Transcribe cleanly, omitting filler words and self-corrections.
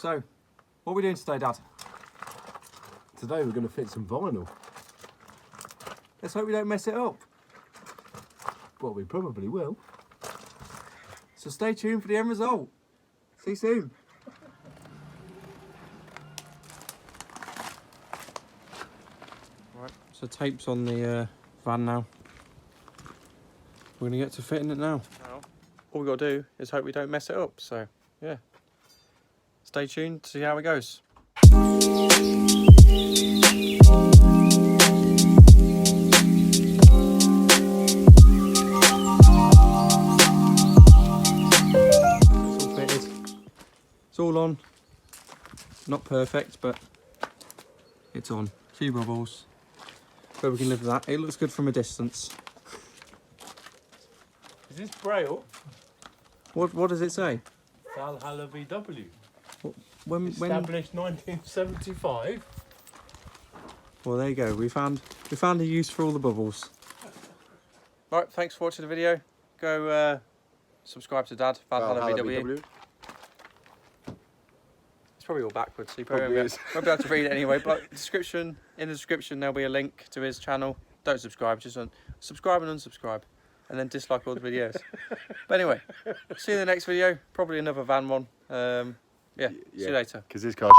So, what are we doing today, Dad? Today we're going to fit some vinyl. Let's hope we don't mess it up. Well, we probably will. So stay tuned for the end result. See you soon. Right, so tape's on the van now. We're going to get to fitting it now. All we got to do is hope we don't mess it up. So, yeah. Stay tuned to see how it goes. It's all fitted. It's all on. Not perfect, but it's on. A few bubbles. But we can live with that. It looks good from a distance. Is this Braille? What does it say? Valhalla VW. When Established 1975. Well, there you go. We found a use for all the bubbles. Right, thanks for watching the video. Go subscribe to Dad, Valhalla VW. It's probably all backwards, so you probably won't be able to read it anyway. But in the description there'll be a link to his channel. Don't subscribe, just subscribe and unsubscribe, and then dislike all the videos. But anyway, see you in the next video. Probably another van one. Yeah. See you later. Because this car's